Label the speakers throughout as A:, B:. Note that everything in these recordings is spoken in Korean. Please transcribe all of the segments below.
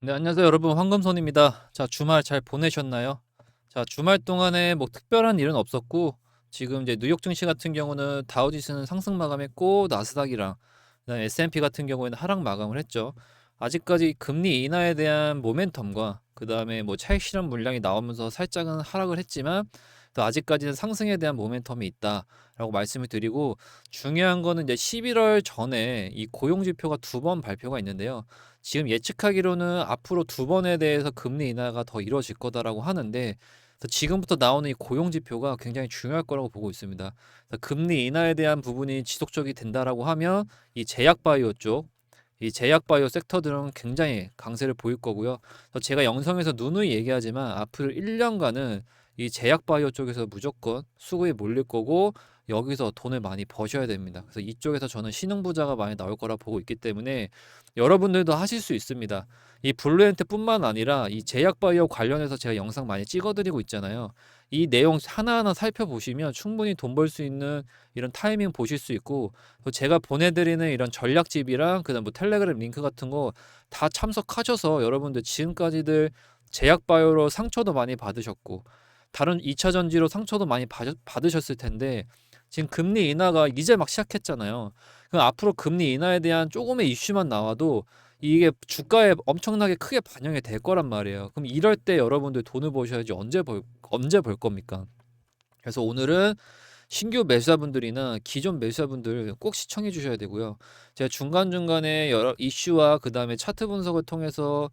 A: 네, 안녕하세요, 여러분. 황금손입니다. 자, 주말 잘 보내셨나요? 자, 주말 동안에 뭐 특별한 일은 없었고, 지금 이제 뉴욕 증시 같은 경우는 다우지수는 상승 마감했고, 나스닥이랑 그다음에 S&P 같은 경우에는 하락 마감을 했죠. 아직까지 금리 인하에 대한 모멘텀과 그다음에 뭐 차익 실현 물량이 나오면서 살짝은 하락을 했지만, 또 아직까지는 상승에 대한 모멘텀이 있다라고 말씀을 드리고, 중요한 거는 이제 11월 전에 이 고용 지표가 두 번 발표가 있는데요. 지금 예측하기로는 앞으로 두 번에 대해서 금리 인하가 더 이루어질 거다라고 하는데, 그래서 지금부터 나오는 이 고용 지표가 굉장히 중요할 거라고 보고 있습니다. 그래서 금리 인하에 대한 부분이 지속적이 된다라고 하면 이 제약 바이오 쪽, 이 제약 바이오 섹터들은 굉장히 강세를 보일 거고요. 그래서 제가 영상에서 누누이 얘기하지만 앞으로 1년간은 이 제약 바이오 쪽에서 무조건 수급이 몰릴 거고, 여기서 돈을 많이 버셔야 됩니다. 그래서 이쪽에서 저는 신흥부자가 많이 나올 거라 보고 있기 때문에 여러분들도 하실 수 있습니다. 이 블루엔트뿐만 아니라 이 제약바이오 관련해서 제가 영상 많이 찍어드리고 있잖아요. 이 내용 하나하나 살펴보시면 충분히 돈 벌 수 있는 이런 타이밍 보실 수 있고, 또 제가 보내드리는 이런 전략집이랑 그다음 뭐 텔레그램 링크 같은 거 다 참석하셔서 여러분들 지금까지들 제약바이오로 상처도 많이 받으셨고, 다른 2차 전지로 상처도 많이 받으셨을 텐데, 지금 금리 인하가 이제 막 시작했잖아요. 그럼 앞으로 금리 인하에 대한 조금의 이슈만 나와도 이게 주가에 엄청나게 크게 반영이 될 거란 말이에요. 그럼 이럴 때 여러분들 돈을 버셔야지 언제 벌 겁니까? 그래서 오늘은 신규 매수자분들이나 기존 매수자분들 꼭 시청해 주셔야 되고요. 제가 중간중간에 여러 이슈와 그다음에 차트 분석을 통해서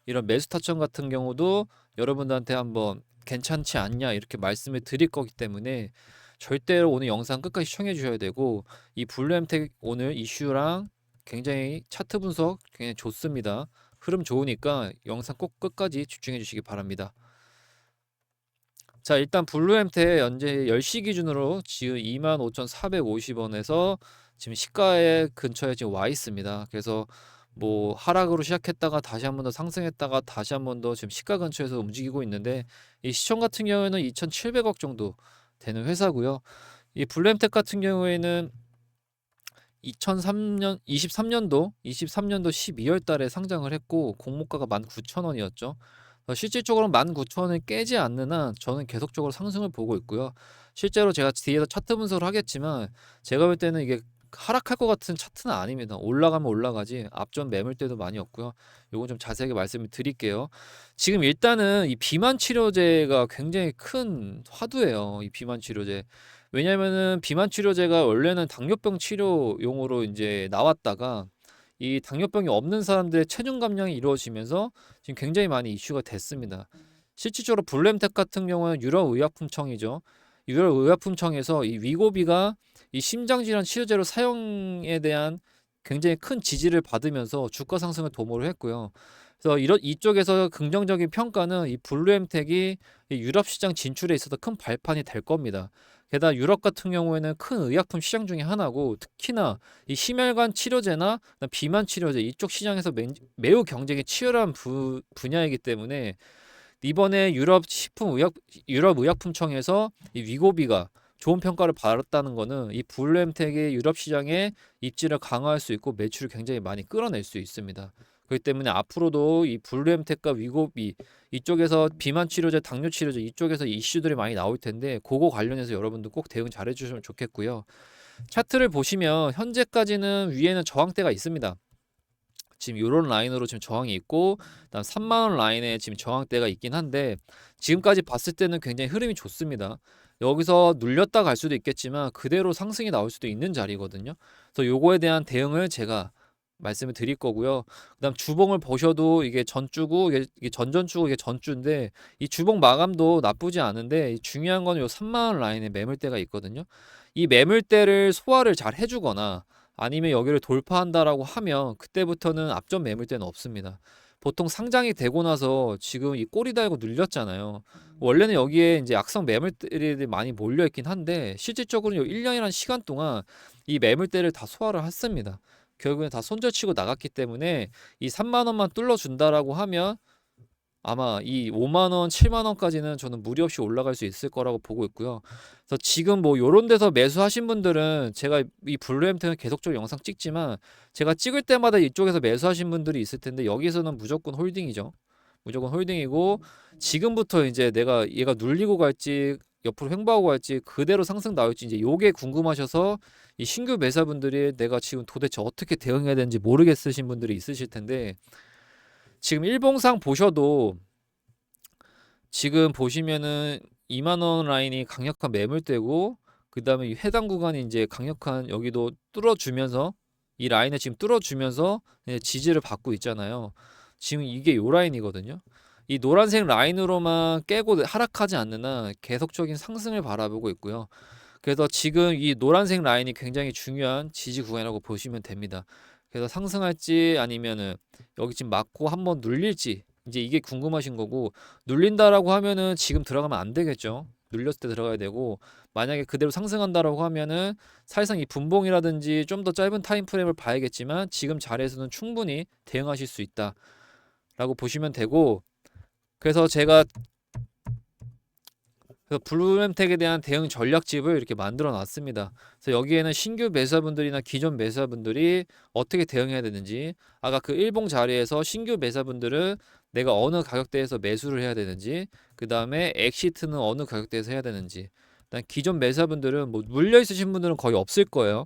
A: 이런 매수 타점 같은 경우도 여러분들한테 한번 괜찮지 않냐 이렇게 말씀을 드릴 거기 때문에 절대로 오늘 영상 끝까지 시청해 주셔야 되고, 이 블루엠텍 오늘 이슈랑 굉장히 차트 분석 굉장히 좋습니다. 흐름 좋으니까 영상 꼭 끝까지 집중해 주시기 바랍니다. 자, 일단 블루엠텍 현재 10시 기준으로 지금 25,450원에서 지금 시가에 근처에 지금 와 있습니다. 그래서 뭐 하락으로 시작했다가 다시 한 번 더 상승했다가 다시 한 번 더 지금 시가 근처에서 움직이고 있는데, 이 시총 같은 경우에는 2,700억 정도 되는 회사고요. 이 블루엠텍 같은 경우에는 23년도 12월 달에 상장을 했고 공모가가 19,000원이었죠. 실질적으로 19,000원을 깨지 않는 한 저는 계속적으로 상승을 보고 있고요. 실제로 제가 뒤에서 차트 분석을 하겠지만, 제가 볼 때는 이게 하락할 것 같은 차트는 아닙니다. 올라가면 올라가지 앞전 매물대도 많이 없고요. 요건 좀 자세하게 말씀을 드릴게요. 지금 일단은 이 비만 치료제가 굉장히 큰 화두예요. 이 비만 치료제. 왜냐면은 비만 치료제가 원래는 당뇨병 치료용으로 이제 나왔다가 이 당뇨병이 없는 사람들의 체중 감량이 이루어지면서 지금 굉장히 많이 이슈가 됐습니다. 실질적으로 블루엠텍 같은 경우는 유럽의약품청이죠. 유럽의약품청에서 이 위고비가 이 심장질환 치료제로 사용에 대한 굉장히 큰 지지를 받으면서 주가 상승을 도모를 했고요. 그래서 이쪽에서 긍정적인 평가는 이 블루엠텍이 이 유럽 시장 진출에 있어서 큰 발판이 될 겁니다. 게다가 유럽 같은 경우에는 큰 의약품 시장 중에 하나고, 특히나 이 심혈관 치료제나 비만 치료제 이쪽 시장에서 매우 경쟁이 치열한 분야이기 때문에 이번에 유럽 의약품청에서 이 위고비가 좋은 평가를 받았다는 거는 이 블루엠텍의 유럽 시장에 입지를 강화할 수 있고 매출을 굉장히 많이 끌어낼 수 있습니다. 그렇기 때문에 앞으로도 이 블루엠텍과 위고비 이쪽에서 비만 치료제, 당뇨 치료제 이쪽에서 이슈들이 많이 나올 텐데, 그거 관련해서 여러분들 꼭 대응 잘해 주시면 좋겠고요. 차트를 보시면 현재까지는 위에는 저항대가 있습니다. 지금 요런 라인으로 지금 저항이 있고, 그다음 3만 원 라인에 지금 저항대가 있긴 한데, 지금까지 봤을 때는 굉장히 흐름이 좋습니다. 여기서 눌렸다 갈 수도 있겠지만 그대로 상승이 나올 수도 있는 자리거든요. 그래서 요거에 대한 대응을 제가 말씀을 드릴 거고요. 그다음 주봉을 보셔도 이게 전주고 이게 전전주고 이게 전주인데, 이 주봉 마감도 나쁘지 않은데 중요한 건 요 3만 원 라인에 매물대가 있거든요. 이 매물대를 소화를 잘 해주거나 아니면 여기를 돌파한다라고 하면 그때부터는 앞전 매물대는 없습니다. 보통 상장이 되고 나서 지금 이 꼬리 달고 눌렸잖아요. 원래는 여기에 이제 악성 매물들이 많이 몰려 있긴 한데, 실질적으로는 1년이라는 시간 동안 이 매물대를 다 소화를 했습니다. 결국엔 다 손절치고 나갔기 때문에 이 3만 원만 뚫어준다라고 하면 아마 이 5만 원, 7만 원까지는 저는 무리 없이 올라갈 수 있을 거라고 보고 있고요. 그래서 지금 뭐 요런 데서 매수하신 분들은 제가 이 블루햄튼은 계속적으로 영상 찍지만 제가 찍을 때마다 이쪽에서 매수하신 분들이 있을 텐데 여기서는 무조건 홀딩이죠. 무조건 홀딩이고 지금부터 이제 내가 얘가 눌리고 갈지 옆으로 횡보하고 갈지 그대로 상승 나올지 이제 요게 궁금하셔서 이 신규 매사분들이 내가 지금 도대체 어떻게 대응해야 되는지 모르겠으신 분들이 있으실 텐데 지금 일봉상 보셔도 지금 보시면은 2만 원 라인이 강력한 매물대고 그다음에 이 해당 구간이 이제 강력한 여기도 뚫어주면서 이 라인을 지금 뚫어주면서 이제 지지를 받고 있잖아요. 지금 이게 요 라인이거든요. 이 노란색 라인으로만 깨고 하락하지 않는 한 계속적인 상승을 바라보고 있고요. 그래서 지금 이 노란색 라인이 굉장히 중요한 지지 구간이라고 보시면 됩니다. 그래서 상승할지 아니면은 여기 지금 맞고 한번 눌릴지 이제 이게 궁금하신 거고 눌린다라고 하면은 지금 들어가면 안 되겠죠. 눌렸을 때 들어가야 되고 만약에 그대로 상승한다라고 하면은 사실상 이 분봉이라든지 좀 더 짧은 타임 프레임을 봐야겠지만 지금 자리에서는 충분히 대응하실 수 있다라고 보시면 되고 그래서 제가 그래서 블루엠텍에 대한 대응 전략집을 이렇게 만들어 놨습니다. 그래서 여기에는 신규 매수자분들이나 기존 매수자분들이 어떻게 대응해야 되는지, 아까 그 일봉 자리에서 신규 매수자분들은 내가 어느 가격대에서 매수를 해야 되는지, 그 다음에 엑시트는 어느 가격대에서 해야 되는지, 일단 기존 매수자분들은 뭐 물려 있으신 분들은 거의 없을 거예요.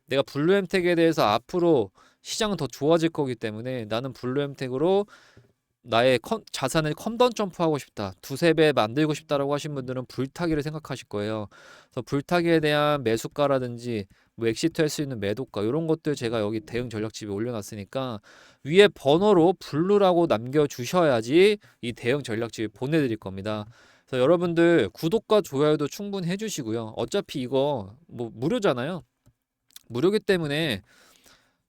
A: 내가 블루엠텍에 대해서 앞으로 시장은 더 좋아질 거기 때문에 나는 블루엠텍으로 나의 자산을 컴다운 점프하고 싶다. 두세 배 만들고 싶다라고 하신 분들은 불타기를 생각하실 거예요. 그래서 불타기에 대한 매수가라든지 뭐 엑시트 할 수 있는 매도가 이런 것들 제가 여기 대응 전략집에 올려놨으니까 위에 번호로 블루라고 남겨주셔야지 이 대응 전략집을 보내드릴 겁니다. 그래서 여러분들 구독과 좋아요도 충분히 해주시고요. 어차피 이거 뭐 무료잖아요. 무료기 때문에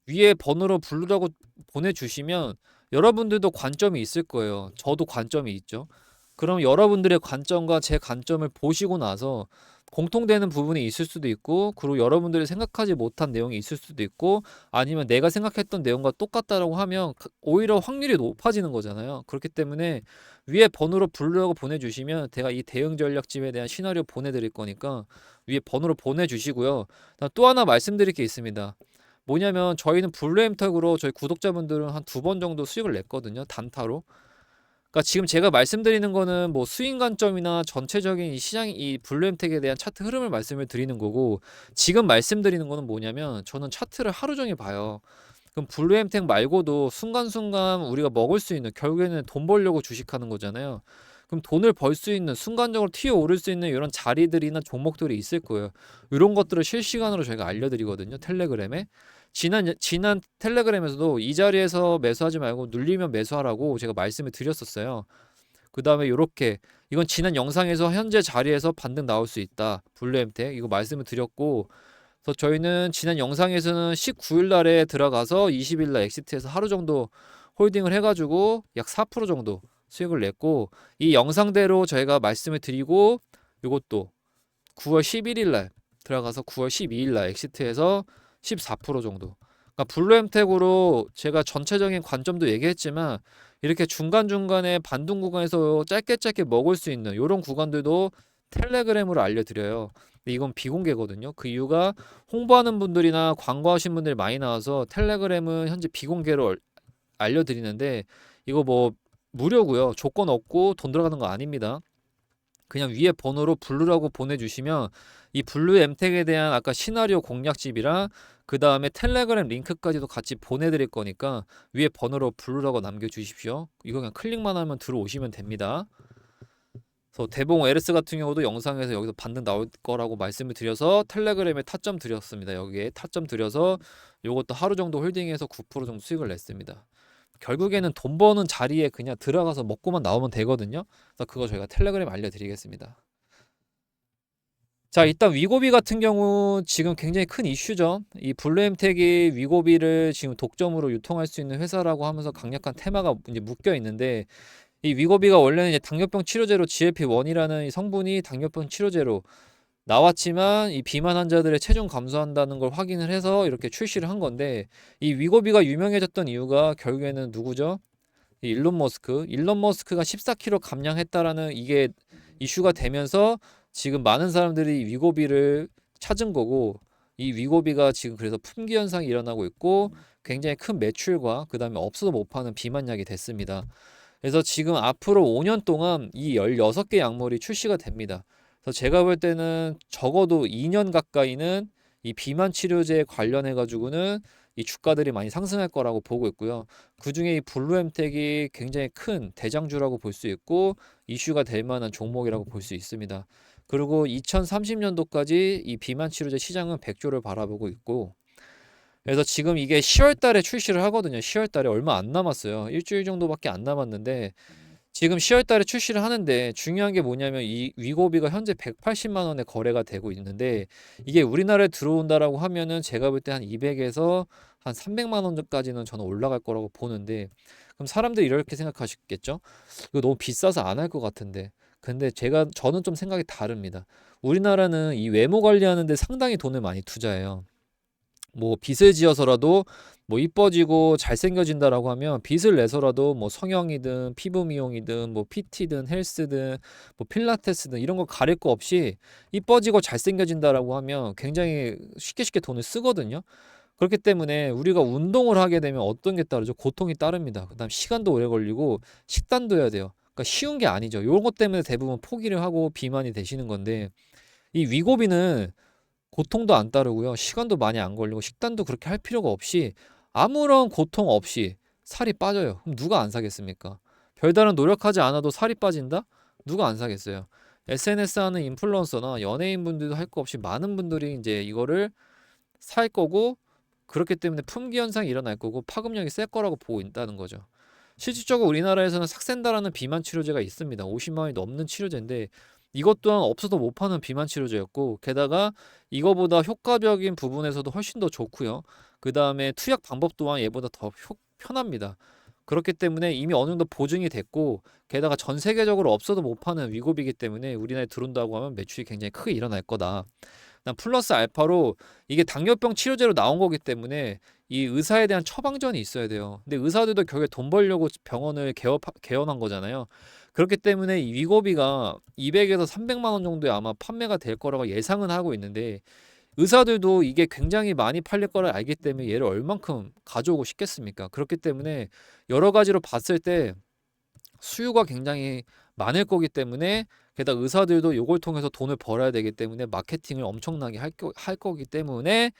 A: 위에 번호로 블루라고 보내주시면 여러분들도 관점이 있을 거예요. 저도 관점이 있죠. 그럼 여러분들의 관점과 제 관점을 보시고 나서 공통되는 부분이 있을 수도 있고, 그리고 여러분들이 생각하지 못한 내용이 있을 수도 있고, 아니면 내가 생각했던 내용과 똑같다라고 하면 오히려 확률이 높아지는 거잖아요. 그렇기 때문에 위에 번호로 블루라고 보내주시면 제가 이 대응 전략집에 대한 시나리오 보내드릴 거니까 위에 번호로 보내주시고요. 또 하나 말씀드릴 게 있습니다. 뭐냐면 저희는 블루엠탁으로 저희 구독자분들은 한 두 번 정도 수익을 냈거든요. 단타로. 그러니까 지금 제가 말씀드리는 거는 뭐 수익 관점이나 전체적인 이 시장 이 블루엠텍에 대한 차트 흐름을 말씀을 드리는 거고 지금 말씀드리는 거는 뭐냐면 저는 차트를 하루 종일 봐요. 그럼 블루엠텍 말고도 순간순간 우리가 먹을 수 있는 결국에는 돈 벌려고 주식하는 거잖아요. 그럼 돈을 벌 수 있는 순간적으로 튀어 오를 수 있는 이런 자리들이나 종목들이 있을 거예요. 이런 것들을 실시간으로 저희가 알려드리거든요. 텔레그램에. 지난 텔레그램에서도 이 자리에서 매수하지 말고 눌리면 매수하라고 제가 말씀을 드렸었어요. 그 다음에 이렇게 이건 지난 영상에서 현재 자리에서 반등 나올 수 있다. 블루엠텍 이거 말씀을 드렸고 그래서 저희는 지난 영상에서는 19일 날에 들어가서 20일 날 엑시트해서 하루 정도 홀딩을 해가지고 약 4% 정도 수익을 냈고 이 영상대로 저희가 말씀을 드리고 이것도 9월 11일 날 들어가서 9월 12일 날 엑시트해서 14% 정도. 그러니까 블루엠텍으로 제가 전체적인 관점도 얘기했지만 이렇게 중간중간에 반등 구간에서 짧게 먹을 수 있는 이런 구간들도 텔레그램으로 알려드려요. 근데 이건 비공개거든요. 그 이유가 홍보하는 분들이나 광고하신 분들이 많이 나와서 텔레그램은 현재 비공개로 알려드리는데 이거 뭐 무료고요. 조건 없고 돈 들어가는 거 아닙니다. 그냥 위에 번호로 블루라고 보내주시면 이 블루 엠텍에 대한 아까 시나리오 공략집이랑 그 다음에 텔레그램 링크까지도 같이 보내드릴 거니까 위에 번호로 블루라고 남겨주십시오. 이거 그냥 클릭만 하면 들어오시면 됩니다. 그래서 대봉 LS 같은 경우도 영상에서 여기서 반등 나올 거라고 말씀을 드려서 텔레그램에 타점 드렸습니다. 여기에 타점 드려서 이것도 하루 정도 홀딩해서 9% 정도 수익을 냈습니다. 결국에는 돈 버는 자리에 그냥 들어가서 먹고만 나오면 되거든요. 그래서 그거 저희가 텔레그램 알려드리겠습니다. 자, 일단 위고비 같은 경우 지금 굉장히 큰 이슈죠. 이 블루엠텍이 위고비를 지금 독점으로 유통할 수 있는 회사라고 하면서 강력한 테마가 이제 묶여 있는데 이 위고비가 원래는 이제 당뇨병 치료제로 GLP-1이라는 이 성분이 당뇨병 치료제로 나왔지만 이 비만 환자들의 체중 감소한다는 걸 확인을 해서 이렇게 출시를 한 건데 이 위고비가 유명해졌던 이유가 결국에는 누구죠? 이 일론 머스크가 14kg 감량했다라는 이게 이슈가 되면서 지금 많은 사람들이 위고비를 찾은 거고, 이 위고비가 지금 그래서 품귀 현상이 일어나고 있고 굉장히 큰 매출과 그다음에 없어도 못 파는 비만약이 됐습니다. 그래서 지금 앞으로 5년 동안 이 16개 약물이 출시가 됩니다. 그래서 제가 볼 때는 적어도 2년 가까이는 이 비만 치료제에 관련해 가지고는 이 주가들이 많이 상승할 거라고 보고 있고요. 그중에 이 블루엠텍이 굉장히 큰 대장주라고 볼 수 있고 이슈가 될 만한 종목이라고 볼 수 있습니다. 그리고 2030년도까지 이 비만 치료제 시장은 100조를 바라보고 있고, 그래서 지금 이게 10월 달에 출시를 하거든요. 10월 달에 얼마 안 남았어요. 일주일 정도밖에 안 남았는데 지금 10월 달에 출시를 하는데 중요한 게 뭐냐면 이 위고비가 현재 180만 원에 거래가 되고 있는데 이게 우리나라에 들어온다라고 하면은 제가 볼 때 한 200에서 한 300만 원까지는 저는 올라갈 거라고 보는데, 그럼 사람들이 이렇게 생각하시겠죠? 이거 너무 비싸서 안 할 것 같은데. 근데 저는 좀 생각이 다릅니다. 우리나라는 이 외모 관리하는데 상당히 돈을 많이 투자해요. 뭐 빚을 지어서라도 뭐 이뻐지고 잘생겨진다라고 하면 빚을 내서라도 뭐 성형이든 피부 미용이든 뭐 PT든 헬스든 뭐 필라테스든 이런 거 가릴 거 없이 이뻐지고 잘생겨진다라고 하면 굉장히 쉽게 쉽게 돈을 쓰거든요. 그렇기 때문에 우리가 운동을 하게 되면 어떤 게 따르죠? 고통이 따릅니다. 그다음 시간도 오래 걸리고 식단도 해야 돼요. 그러니까 쉬운 게 아니죠. 요런 것 때문에 대부분 포기를 하고 비만이 되시는 건데, 이 위고비는 고통도 안 따르고요. 시간도 많이 안 걸리고 식단도 그렇게 할 필요가 없이 아무런 고통 없이 살이 빠져요. 그럼 누가 안 사겠습니까? 별다른 노력하지 않아도 살이 빠진다? 누가 안 사겠어요? SNS 하는 인플루언서나 연예인분들도 할 거 없이 많은 분들이 이제 이거를 살 거고, 그렇기 때문에 품귀 현상이 일어날 거고 파급력이 셀 거라고 보고 있다는 거죠. 실질적으로 우리나라에서는 삭센다라는 비만 치료제가 있습니다. 50만 원이 넘는 치료제인데 이것 또한 없어도 못 파는 비만 치료제였고, 게다가 이거보다 효과적인 부분에서도 훨씬 더 좋고요. 그 다음에 투약 방법 또한 얘보다 더 편합니다. 그렇기 때문에 이미 어느 정도 보증이 됐고, 게다가 전 세계적으로 없어도 못 파는 위고비이기 때문에 우리나라에 들어온다고 하면 매출이 굉장히 크게 일어날 거다. 난 플러스 알파로 이게 당뇨병 치료제로 나온 거기 때문에 이 의사에 대한 처방전이 있어야 돼요. 근데 의사들도 결국에 돈 벌려고 병원을 개원한 거잖아요. 그렇기 때문에 이 위고비가 200에서 300만 원 정도에 아마 판매가 될 거라고 예상은 하고 있는데, 의사들도 이게 굉장히 많이 팔릴 거를 알기 때문에 얘를 얼만큼 가져오고 싶겠습니까? 그렇기 때문에 여러 가지로 봤을 때 수요가 굉장히 많을 거기 때문에, 게다가 의사들도 이걸 통해서 돈을 벌어야 되기 때문에 마케팅을 엄청나게 할 거기 때문에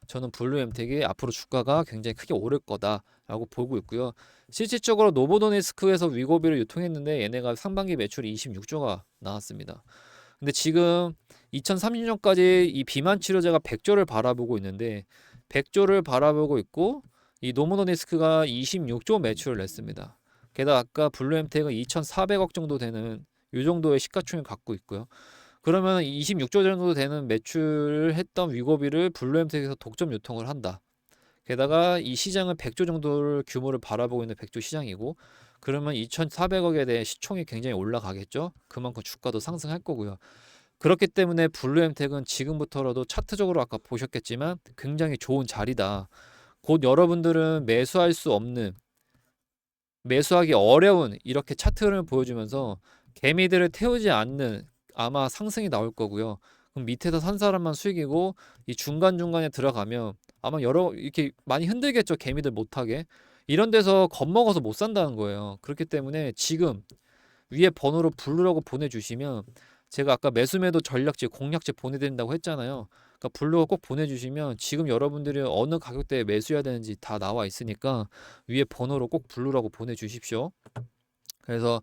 A: 저는 블루엠텍이 앞으로 주가가 굉장히 크게 오를 거다라고 보고 있고요. 실질적으로 노보노니스크에서 위고비를 유통했는데 얘네가 상반기 매출이 26조가 나왔습니다. 근데 지금 2030년까지 이 비만 치료제가 100조를 바라보고 있는데 100조를 바라보고 있고 이 노모노니스크가 26조 매출을 냈습니다. 게다가 아까 블루엠텍은 2,400억 정도 되는 이 정도의 시가총액을 갖고 있고요. 그러면 26조 정도 되는 매출을 했던 위고비를 블루엠텍에서 독점 유통을 한다. 게다가 이 시장은 100조 정도를 규모를 바라보고 있는 100조 시장이고, 그러면 2,400억에 대해 시총이 굉장히 올라가겠죠. 그만큼 주가도 상승할 거고요. 그렇기 때문에 블루엠텍은 지금부터라도 차트적으로 아까 보셨겠지만 굉장히 좋은 자리다. 곧 여러분들은 매수할 수 없는, 매수하기 어려운 이렇게 차트를 보여주면서 개미들을 태우지 않는 아마 상승이 나올 거고요. 그럼 밑에서 산 사람만 수익이고 이 중간중간에 들어가면 아마 여러 이렇게 많이 흔들겠죠. 개미들 못하게. 이런 데서 겁먹어서 못 산다는 거예요. 그렇기 때문에 지금 위에 번호로 블루라고 보내주시면, 제가 아까 매수매도 전략지 공략지 보내드린다고 했잖아요. 그러니까 블루가 꼭 보내주시면 지금 여러분들이 어느 가격대에 매수해야 되는지 다 나와 있으니까 위에 번호로 꼭 블루라고 보내주십시오. 그래서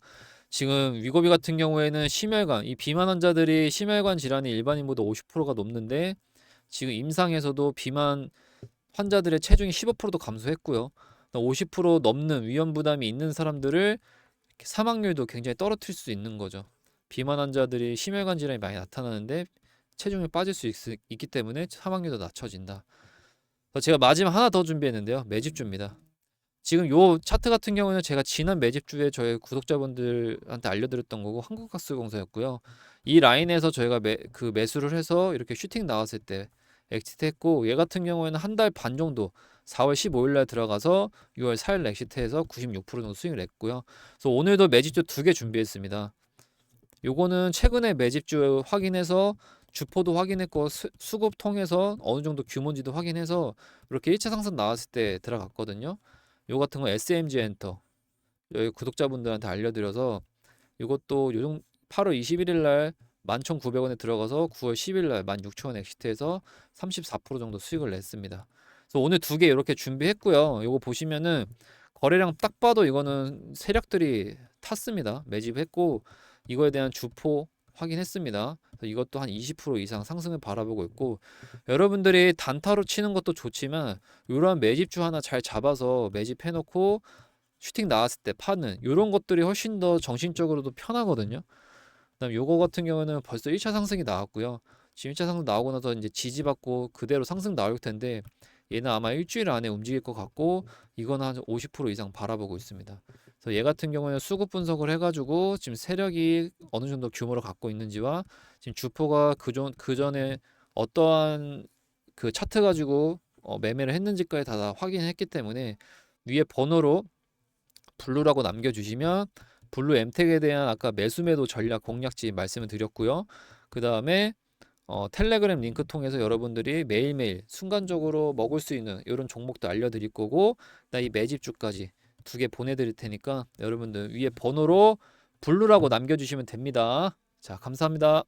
A: 지금 위고비 같은 경우에는 심혈관, 이 비만 환자들이 심혈관 질환이 일반인보다 50%가 넘는데 지금 임상에서도 비만 환자들의 체중이 15%도 감소했고요. 50% 넘는 위험 부담이 있는 사람들을 사망률도 굉장히 떨어뜨릴 수 있는 거죠. 비만 환자들이 심혈관 질환이 많이 나타나는데 체중이 빠질 수 있기 때문에 사망률도 낮춰진다. 제가 마지막 하나 더 준비했는데요. 매집주입니다. 지금 요 차트 같은 경우는 제가 지난 매집주에 저희 구독자분들한테 알려드렸던 거고 한국가스공사였고요. 이 라인에서 저희가 매수를 해서 이렇게 슈팅 나왔을 때 엑시트 했고, 얘 같은 경우에는 한 달 반 정도 4월 15일 날 들어가서 6월 4일 엑시트해서 96% 정도 수익을 냈고요. 그래서 오늘도 매집주 2개 준비했습니다. 요거는 최근에 매집주 확인해서 주포도 확인했고 수급 통해서 어느 정도 규모인지도 확인해서 이렇게 1차 상승 나왔을 때 들어갔거든요. 요 같은 거 SMG 엔터 여기 구독자분들한테 알려드려서 이것도 요정 8월 21일 날 11,900원에 들어가서 9월 10일 날 16,000원 엑시트해서 34% 정도 수익을 냈습니다. 그래서 오늘 2개 이렇게 준비했고요. 요거 보시면은 거래량 딱 봐도 이거는 세력들이 탔습니다. 매집했고 이거에 대한 주포 확인했습니다. 그래서 이것도 한 20% 이상 상승을 바라보고 있고 여러분들이 단타로 치는 것도 좋지만 이러한 매집주 하나 잘 잡아서 매집해놓고 슈팅 나왔을 때 파는 이런 것들이 훨씬 더 정신적으로도 편하거든요. 그다음 요거 같은 경우는 벌써 1차 상승이 나왔고요. 지금 1차 상승 나오고 나서 이제 지지받고 그대로 상승 나올 텐데 얘는 아마 일주일 안에 움직일 것 같고 이거는 한 50% 이상 바라보고 있습니다. 그래서 얘 같은 경우는 수급 분석을 해가지고 지금 세력이 어느 정도 규모를 갖고 있는지와 지금 주포가 그전에 어떠한 그 차트 가지고 매매를 했는지까지 다 확인했기 때문에 위에 번호로 블루라고 남겨주시면 블루 엠텍에 대한 아까 매수매도 전략 공략지 말씀을 드렸고요. 그 다음에 텔레그램 링크 통해서 여러분들이 매일매일 순간적으로 먹을 수 있는 이런 종목도 알려드릴 거고 나 이 매집주까지 2개 보내드릴 테니까 여러분들 위에 번호로 블루라고 남겨주시면 됩니다. 자, 감사합니다.